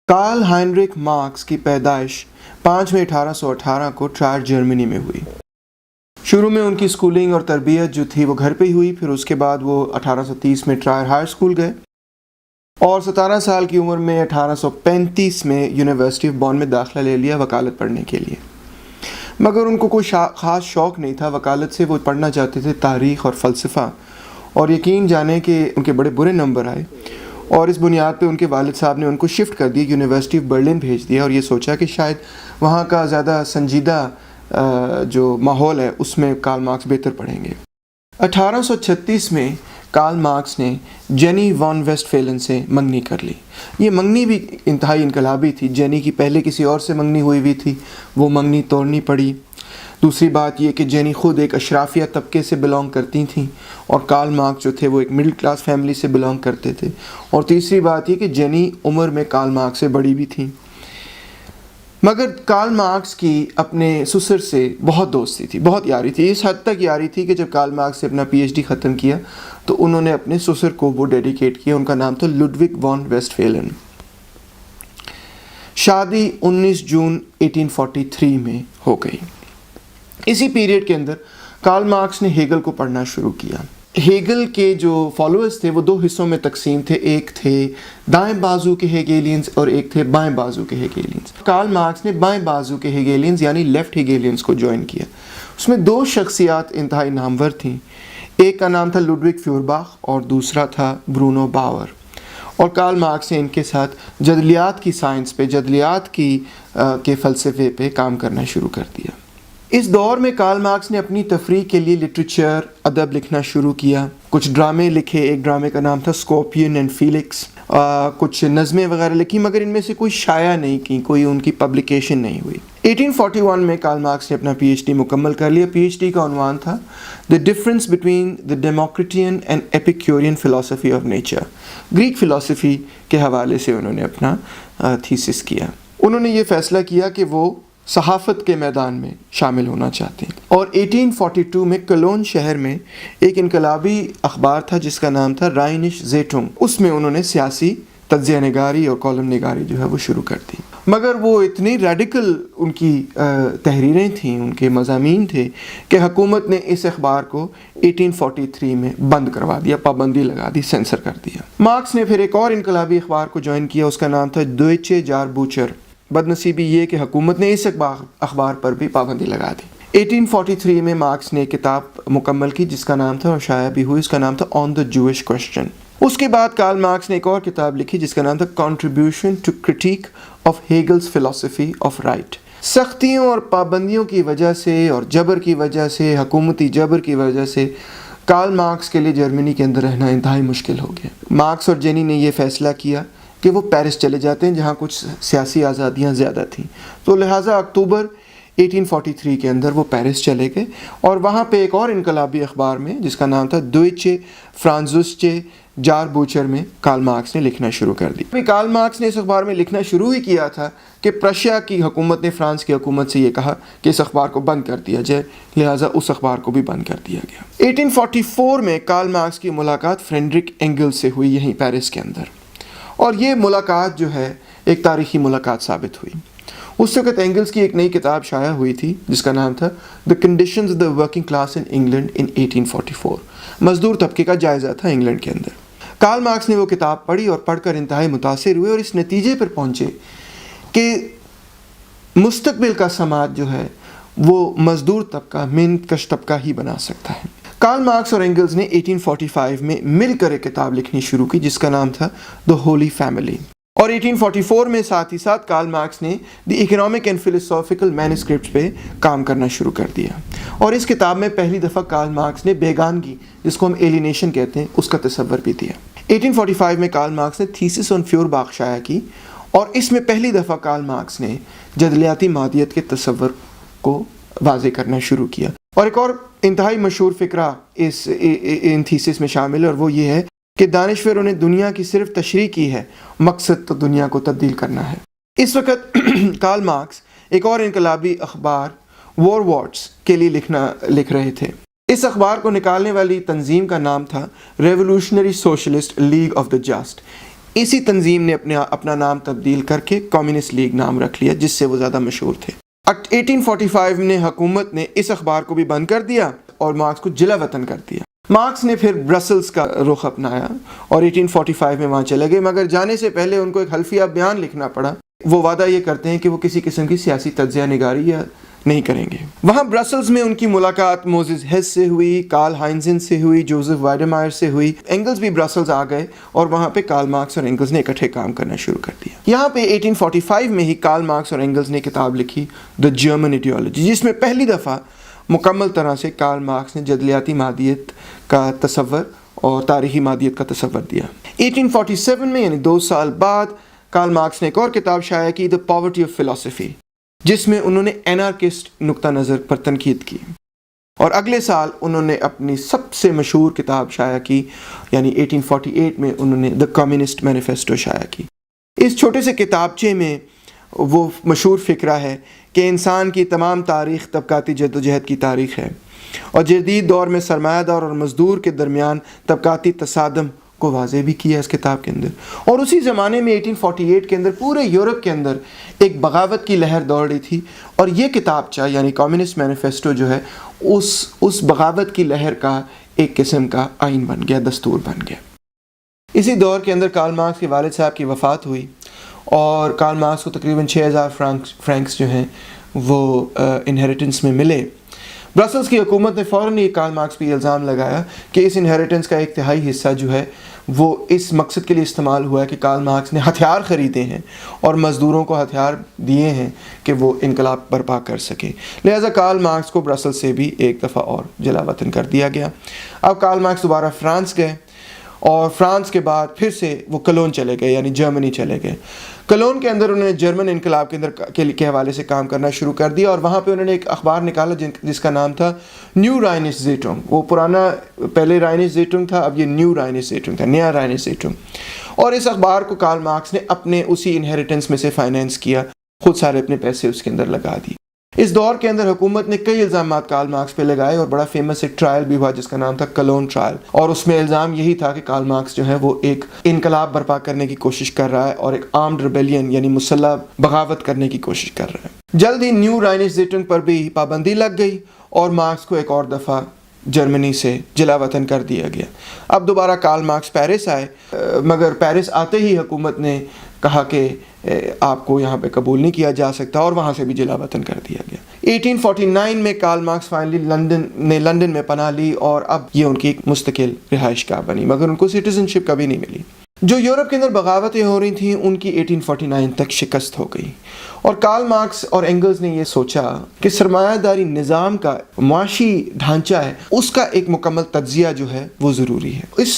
Karl ہائنریک marks کی پیدائش 5 مئی 1818 کو ٹرائر جرمنی میں ہوئی۔ شروع میں ان کی اسکولنگ اور تربیت جو تھی وہ گھر پہ ہی ہوئی، پھر اس کے بعد وہ 1830 میں ٹرائر ہائر اسکول گئے اور 17 سال کی عمر میں 1835 میں یونیورسٹی آف بون میں داخلہ لے لیا وکالت پڑھنے کے لیے، مگر ان کو کوئی خاص شوق نہیں تھا وکالت سے۔ وہ پڑھنا چاہتے تھے تاریخ اور فلسفہ، اور یقین جانے کہ ان کے بڑے برے نمبر آئے، اور اس بنیاد پہ ان کے والد صاحب نے ان کو شفٹ کر دیا، یونیورسٹی آف برلن بھیج دیا، اور یہ سوچا کہ شاید وہاں کا زیادہ سنجیدہ جو ماحول ہے اس میں کارل مارکس بہتر پڑھیں گے۔ 1836 میں کارل مارکس نے جینی وان ویسٹ فیلن سے منگنی کر لی۔ یہ منگنی بھی انتہائی انقلابی تھی۔ جینی کی پہلے کسی اور سے منگنی ہوئی تھی، وہ منگنی توڑنی پڑی۔ دوسری بات یہ کہ جینی خود ایک اشرافیہ طبقے سے بلانگ کرتی تھیں اور کارل مارکس جو تھے وہ ایک مڈل کلاس فیملی سے بلانگ کرتے تھے، اور تیسری بات یہ کہ جینی عمر میں کارل مارکس سے بڑی بھی تھیں۔ مگر کارل مارکس کی اپنے سسر سے بہت دوستی تھی، بہت یاری تھی، اس حد تک یاری تھی کہ جب کارل مارکس نے اپنا پی ایچ ڈی ختم کیا تو انہوں نے اپنے سسر کو وہ ڈیڈیکیٹ کیا، ان کا نام تھا لڈوگ وان ویسٹ فیلن۔ شادی 19 جون 1843 میں ہو گئی۔ اسی پیریڈ کے اندر کارل مارکس نے ہیگل کو پڑھنا شروع کیا۔ ہیگل کے جو فالوورز تھے وہ دو حصوں میں تقسیم تھے، ایک تھے دائیں بازو کے ہیگیلینز اور ایک تھے بائیں بازو کے ہیگیلینز۔ کارل مارکس نے بائیں بازو کے ہیگیلینز یعنی لیفٹ ہیگیلینز کو جوائن کیا۔ اس میں دو شخصیات انتہائی نامور تھیں، ایک کا نام تھا لڈوگ فیورباخ اور دوسرا تھا برونو باور، اور کارل مارکس نے ان کے ساتھ جدلیات کی سائنس پہ، جدلیات کے فلسفے پہ کام کرنا شروع کر دیا۔ اس دور میں کارل مارکس نے اپنی تفریح کے لیے لٹریچر، ادب لکھنا شروع کیا، کچھ ڈرامے لکھے، ایک ڈرامے کا نام تھا اسکورپین اینڈ فیلکس، کچھ نظمیں وغیرہ لکھی، مگر ان میں سے کوئی شائع نہیں کی، کوئی ان کی پبلیکیشن نہیں ہوئی۔ 1841 میں کارل مارکس نے اپنا پی ایچ ڈی مکمل کر لیا۔ پی ایچ ڈی کا عنوان تھا the difference between the Democritean and Epicurean philosophy of nature. Greek philosophy کے حوالے سے انہوں نے اپنا تھیسس کیا۔ انہوں نے یہ فیصلہ کیا کہ وہ صحافت کے میدان میں شامل ہونا چاہتے ہیں، اور 1842 میں کولون شہر میں ایک انقلابی اخبار تھا جس کا نام تھا رائنش زیٹونگ، اس میں انہوں نے سیاسی تجزیہ نگاری اور کالم نگاری جو ہے وہ شروع کر دی۔ مگر وہ اتنی ریڈیکل ان کی تحریریں تھیں، ان کے مضامین تھے کہ حکومت نے اس اخبار کو 1843 میں بند کروا دیا، پابندی لگا دی، سینسر کر دیا۔ مارکس نے پھر ایک اور انقلابی اخبار کو جوائن کیا، اس کا نام تھا دوئچے جاربوچر۔ بدنصیبی یہ کہ حکومت نے اس اخبار پر بھی پابندی لگا دی۔ 1843 میں مارکس نے ایک کتاب مکمل کی جس کا نام تھا، اور شائع بھی ہوئی، اس کا نام تھا آن دا جوئش کوسچن۔ اس کے بعد کارل مارکس نے ایک اور کتاب لکھی جس کا نام تھا contribution to critique of Hegel's philosophy of right. سختیوں اور پابندیوں کی وجہ سے اور جبر کی وجہ سے، حکومتی جبر کی وجہ سے کارل مارکس کے لیے جرمنی کے اندر رہنا انتہائی مشکل ہو گیا۔ مارکس اور جینی نے یہ فیصلہ کیا کہ وہ پیرس چلے جاتے ہیں جہاں کچھ سیاسی آزادیاں زیادہ تھیں، تو لہٰذا اکتوبر 1843 کے اندر وہ پیرس چلے گئے، اور وہاں پہ ایک اور انقلابی اخبار میں جس کا نام تھا دوئچے فرانزسچے جاربوچر میں کارل مارکس نے لکھنا شروع کر دی۔ کارل مارکس نے اس اخبار میں لکھنا شروع ہی کیا تھا کہ پرشیا کی حکومت نے فرانس کی حکومت سے یہ کہا کہ اس اخبار کو بند کر دیا جائے، لہٰذا اس اخبار کو بھی بند کر دیا گیا۔ 1844 میں کارل مارکس کی ملاقات فریڈرک اینگلز سے ہوئی یہیں پیرس کے اندر، اور یہ ملاقات جو ہے ایک تاریخی ملاقات ثابت ہوئی۔ اس وقت اینگلز کی ایک نئی کتاب شائع ہوئی تھی جس کا نام تھا the conditions of the working class in England in 1844۔ مزدور طبقے کا جائزہ تھا انگلینڈ کے اندر۔ کارل مارکس نے وہ کتاب پڑھی اور پڑھ کر انتہائی متاثر ہوئے، اور اس نتیجے پر پہنچے کہ مستقبل کا سماج جو ہے وہ مزدور طبقہ، محنت کش طبقہ ہی بنا سکتا ہے۔ کارل مارکس اور اینگلز نے 1845 میں مل کر ایک کتاب لکھنی شروع کی جس کا نام تھا دی ہولی فیملی، اور 1844 میں ساتھ ہی ساتھ کارل مارکس نے دی اکنامک اینڈ فلسافیکل مینuscripts پہ کام کرنا شروع کر دیا، اور اس کتاب میں پہلی دفعہ کارل مارکس نے بیگانگی، جس کو ہم ایلینیشن کہتے ہیں، اس کا تصور بھی دیا۔ 1845 میں کارل مارکس نے تھیسس آن فیورباخ شائع کی، اور اس میں پہلی دفعہ کارل مارکس نے جدلیاتی مادیت کے تصور کو واضح کرنا شروع کیا۔ اور ایک اور انتہائی مشہور فقرہ ان تھیسس میں شامل ہے، اور وہ یہ ہے کہ دانشوروں نے دنیا کی صرف تشریح کی ہے، مقصد تو دنیا کو تبدیل کرنا ہے۔ اس وقت کارل مارکس ایک اور انقلابی اخبار وار واٹس کے لیے لکھ رہے تھے۔ اس اخبار کو نکالنے والی تنظیم کا نام تھا revolutionary socialist league of the just. اسی تنظیم نے اپنا نام تبدیل کر کے کمیونسٹ لیگ نام رکھ لیا، جس سے وہ زیادہ مشہور تھے۔ 1845 میں حکومت نے اس اخبار کو بھی بند کر دیا اور مارکس کو جلا وطن کر دیا۔ مارکس نے پھر برسلز کا رخ اپنایا اور 1845 میں وہاں چلے گئے، مگر جانے سے پہلے ان کو ایک حلفیہ بیان لکھنا پڑا۔ وہ وعدہ یہ کرتے ہیں کہ وہ کسی قسم کی سیاسی تجزیہ نگاری یا نہیں کریں گے۔ وہاں برسلز میں ان کی ملاقات موزس ہیس سے ہوئی، کارل ہائنزن سے ہوئی، جوزف وائڈمائر سے ہوئی۔ اینگلز بھی برسلز آ گئے اور وہاں پہ کارل مارکس اور اینگلز نے اکٹھے کام کرنا شروع کر دیا۔ یہاں پہ 1845 میں ہی کارل مارکس اور اینگلز نے کتاب لکھی دی جرمن ایڈیالوجی، جس میں پہلی دفعہ مکمل طرح سے کارل مارکس نے جدلیاتی مادیت کا تصور اور تاریخی مادیت کا تصور دیا۔ 1847 میں یعنی 2 سال بعد کارل مارکس نے ایک اور کتاب شائع کی، دی پاورٹی آف فلاسفی، جس میں انہوں نے اینارکسٹ نقطہ نظر پر تنقید کی۔ اور اگلے سال انہوں نے اپنی سب سے مشہور کتاب شائع کی، یعنی 1848 میں انہوں نے دی کمیونسٹ مینیفیسٹو شائع کی۔ اس چھوٹے سے کتابچے میں وہ مشہور فکرہ ہے کہ انسان کی تمام تاریخ طبقاتی جدوجہد کی تاریخ ہے، اور جدید دور میں سرمایہ دار اور مزدور کے درمیان طبقاتی تصادم کو واضح بھی کیا اس کتاب کے اندر۔ اور اسی زمانے میں 1848 کے اندر پورے یورپ کے اندر ایک بغاوت کی لہر دوڑ رہی تھی، اور یہ کتابچہ یعنی کمیونسٹ مینیفیسٹو جو ہے اس بغاوت کی لہر کا ایک قسم کا آئین بن گیا، دستور بن گیا۔ اسی دور کے اندر کارل مارکس کے والد صاحب کی وفات ہوئی، اور کارل مارکس کو تقریباً 6000 فرینکس جو ہیں وہ انہیریٹنس میں ملے۔ برسلز کی حکومت نے فوراً یہ کارل مارکس پہ الزام لگایا کہ اس انہیریٹنس کا 1/3 حصہ جو ہے وہ اس مقصد کے لیے استعمال ہوا ہے کہ کارل مارکس نے ہتھیار خریدے ہیں اور مزدوروں کو ہتھیار دیے ہیں کہ وہ انقلاب برپا کر سکیں، لہٰذا کارل مارکس کو برسلز سے بھی ایک دفعہ اور جلا وطن کر دیا گیا۔ اب کارل مارکس دوبارہ فرانس گئے، اور فرانس کے بعد پھر سے وہ کلون چلے گئے، یعنی جرمنی چلے گئے۔ کلون کے اندر انہوں نے جرمن انقلاب کے اندر کے حوالے سے کام کرنا شروع کر دیا، اور وہاں پہ انہوں نے ایک اخبار نکالا جس کا نام تھا نیو رائنش زیٹونگ۔ وہ پرانا پہلے رائنش زیٹونگ تھا، اب یہ نیو رائنش زیٹونگ تھا، نیا رائنش زیٹونگ۔ اور اس اخبار کو کارل مارکس نے اپنے اسی انہیریٹنس میں سے فائنینس کیا، خود سارے اپنے پیسے اس کے اندر لگا دیے۔ اس دور کے اندر حکومت نے کئی الزامات کارل مارکس پہ لگائے، اور بڑا فیمس ایک ٹرائل بھی ہوا جس کا نام تھا کلون ٹرائل، اور اس میں الزام یہی تھا کہ کارل مارکس جو ہے وہ ایک انقلاب برپا کرنے کی کوشش کر رہا ہے، اور ایک آرمڈ ریبیلین یعنی مسلح بغاوت کرنے کی کوشش کر رہا ہے۔ جلد ہی نیو رائنش زیٹونگ پر بھی پابندی لگ گئی، اور مارکس کو ایک اور دفعہ جرمنی سے جلا وطن کر دیا گیا۔ اب دوبارہ کارل مارکس پیرس آئے، مگر پیرس آتے ہی حکومت نے کہا کہ آپ کو یہاں پہ قبول نہیں کیا جا سکتا، اور وہاں سے بھی جلا وطن کر دیا گیا۔ 1849 میں کارل مارکس فائنلی لندن میں پناہ لی، اور اب یہ ان کی ایک مستقل رہائش گاہ بنی، مگر ان کو سٹیزن شپ کبھی نہیں ملی۔ جو یورپ کے اندر بغاوتیں ہو رہی تھیں ان کی 1849 تک شکست ہو گئی، اور کارل مارکس اور اینگلز نے یہ سوچا کہ سرمایہ داری نظام کا معاشی ڈھانچہ ہے، اس کا ایک مکمل تجزیہ جو ہے وہ ضروری ہے۔ اس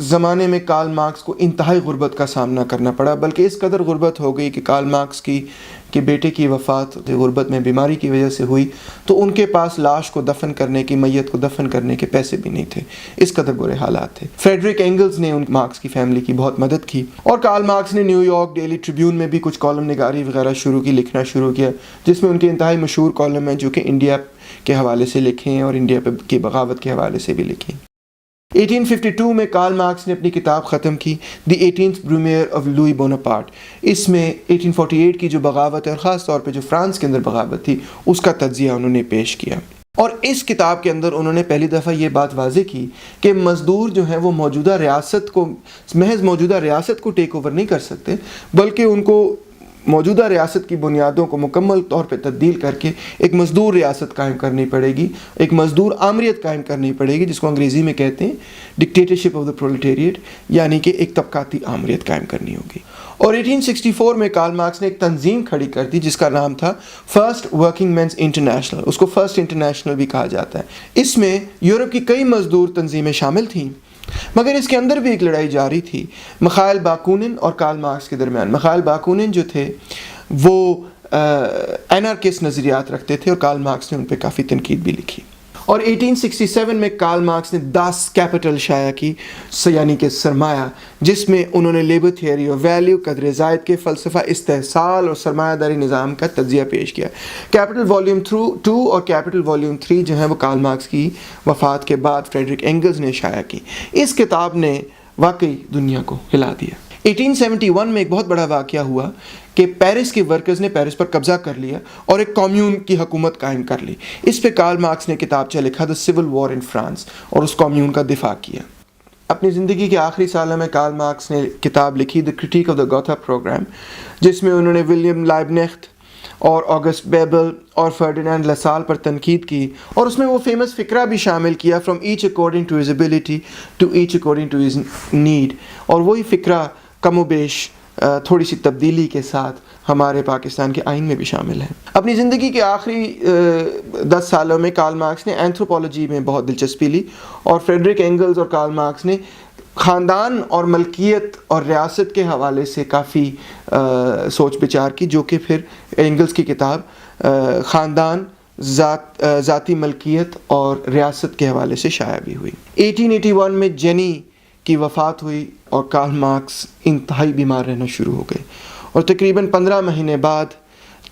زمانے میں کارل مارکس کو انتہائی غربت کا سامنا کرنا پڑا، بلکہ اس قدر غربت ہو گئی کہ کارل مارکس کے بیٹے کی وفات غربت میں بیماری کی وجہ سے ہوئی، تو ان کے پاس لاش کو دفن کرنے کی، میت کو دفن کرنے کے پیسے بھی نہیں تھے، اس قدر برے حالات تھے۔ فریڈرک اینگلز نے ان مارکس کی فیملی کی بہت مدد کی، اور کارل مارکس نے نیو یارک ڈیلی ٹریبیون میں بھی کچھ کالم نگاری وغیرہ لکھنا شروع کیا، جس میں ان کے انتہائی مشہور کالم ہیں جو کہ انڈیا کے حوالے سے لکھے ہیں اور انڈیا کی بغاوت کے حوالے سے بھی لکھے ہیں۔ 1852 میں کارل مارکس نے اپنی کتاب ختم کی، دی 18th برومیئر آف لوئی بوناپارٹ۔ اس میں 1848 کی جو بغاوت ہے، اور خاص طور پہ جو فرانس کے اندر بغاوت تھی، اس کا تجزیہ انہوں نے پیش کیا۔ اور اس کتاب کے اندر انہوں نے پہلی دفعہ یہ بات واضح کی کہ مزدور جو ہیں وہ محض موجودہ ریاست کو ٹیک اوور نہیں کر سکتے، بلکہ ان کو موجودہ ریاست کی بنیادوں کو مکمل طور پہ تبدیل کر کے ایک مزدور ریاست قائم کرنی پڑے گی، ایک مزدور آمریت قائم کرنی پڑے گی، جس کو انگریزی میں کہتے ہیں ڈکٹیٹرشپ آف دا پرولٹیریٹ، یعنی کہ ایک طبقاتی آمریت قائم کرنی ہوگی۔ اور 1864 میں کارل مارکس نے ایک تنظیم کھڑی کر دی جس کا نام تھا فرسٹ ورکنگ مینز انٹرنیشنل، اس کو فرسٹ انٹرنیشنل بھی کہا جاتا ہے۔ اس میں یورپ کی کئی مزدور تنظیمیں شامل تھیں، مگر اس کے اندر بھی ایک لڑائی جاری تھی میخائیل باکونن اور کارل مارکس کے درمیان۔ میخائیل باکونن جو تھے وہ اینارکسٹ نظریات رکھتے تھے، اور کارل مارکس نے ان پہ کافی تنقید بھی لکھی۔ اور 1867 میں کارل مارکس نے Das Kapital شائع کی، یعنی کہ سرمایہ، جس میں انہوں نے لیبر تھیوری اور ویلیو، قدر زائد کے فلسفہ، استحصال اور سرمایہ داری نظام کا تجزیہ پیش کیا۔ کیپٹل والیوم 2 اور کیپٹل والیوم 3 جو ہیں وہ کارل مارکس کی وفات کے بعد فریڈرک اینگلز نے شائع کی۔ اس کتاب نے واقعی دنیا کو ہلا دیا۔ 1871 میں ایک بہت بڑا واقعہ ہوا کہ پیرس کے ورکرز نے پیرس پر قبضہ کر لیا اور ایک کمیون کی حکومت قائم کر لی. اس پہ کارل مارکس نے کتابچہ لکھا دا سول وار ان فرانس اور اس کمیون کا دفاع کیا. اپنی زندگی کے آخری سالوں میں کارل مارکس نے کتاب لکھی the critique of the Gotha programme, جس میں انہوں نے ولیم لائبنیخت اور آگسٹ بیبل اور فرڈینینڈ لاسال پر تنقید کی، اور اس میں وہ فیمس فقرہ بھی شامل کیا from each according to his ability to each according to his need. اور وہی فقرہ کم و بیش تھوڑی سی تبدیلی کے ساتھ ہمارے پاکستان کے آئین میں بھی شامل ہے. اپنی زندگی کے آخری 10 سالوں میں کارل مارکس نے اینتھروپولوجی میں بہت دلچسپی لی، اور فریڈرک اینگلز اور کارل مارکس نے خاندان اور ملکیت اور ریاست کے حوالے سے کافی سوچ بچار کی، جو کہ پھر اینگلز کی کتاب خاندان، ذاتی ملکیت اور ریاست کے حوالے سے شائع بھی ہوئی. 1881 میں جینی کی وفات ہوئی اور کارل مارکس انتہائی بیمار رہنا شروع ہو گئے، اور تقریباً 15 مہینے بعد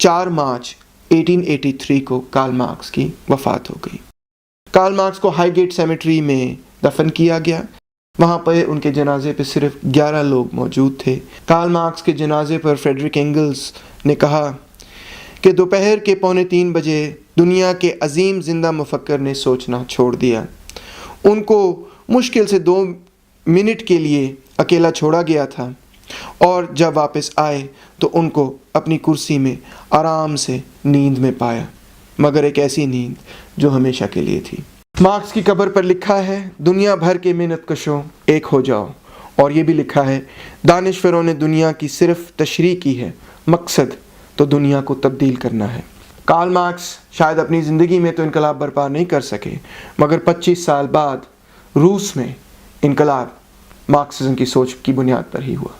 4 مارچ 1883 کو کارل مارکس کی وفات ہو گئی. کارل مارکس کو ہائی گیٹ سیمیٹری میں دفن کیا گیا. وہاں پہ ان کے جنازے پہ صرف 11 لوگ موجود تھے. کارل مارکس کے جنازے پر فریڈرک اینگلز نے کہا کہ دوپہر کے 2:45 بجے دنیا کے عظیم زندہ مفکر نے سوچنا چھوڑ دیا. ان کو مشکل سے 2 منٹ کے لیے اکیلا چھوڑا گیا تھا، اور جب واپس آئے تو ان کو اپنی کرسی میں آرام سے نیند میں پایا، مگر ایک ایسی نیند جو ہمیشہ کے لیے تھی. مارکس کی قبر پر لکھا ہے دنیا بھر کے محنت کشوں ایک ہو جاؤ، اور یہ بھی لکھا ہے دانشوروں نے دنیا کی صرف تشریح کی ہے، مقصد تو دنیا کو تبدیل کرنا ہے. کارل مارکس شاید اپنی زندگی میں تو انقلاب برپا نہیں کر سکے، مگر 25 سال بعد روس میں انقلاب مارکسزم کی سوچ کی بنیاد پر ہی ہوا.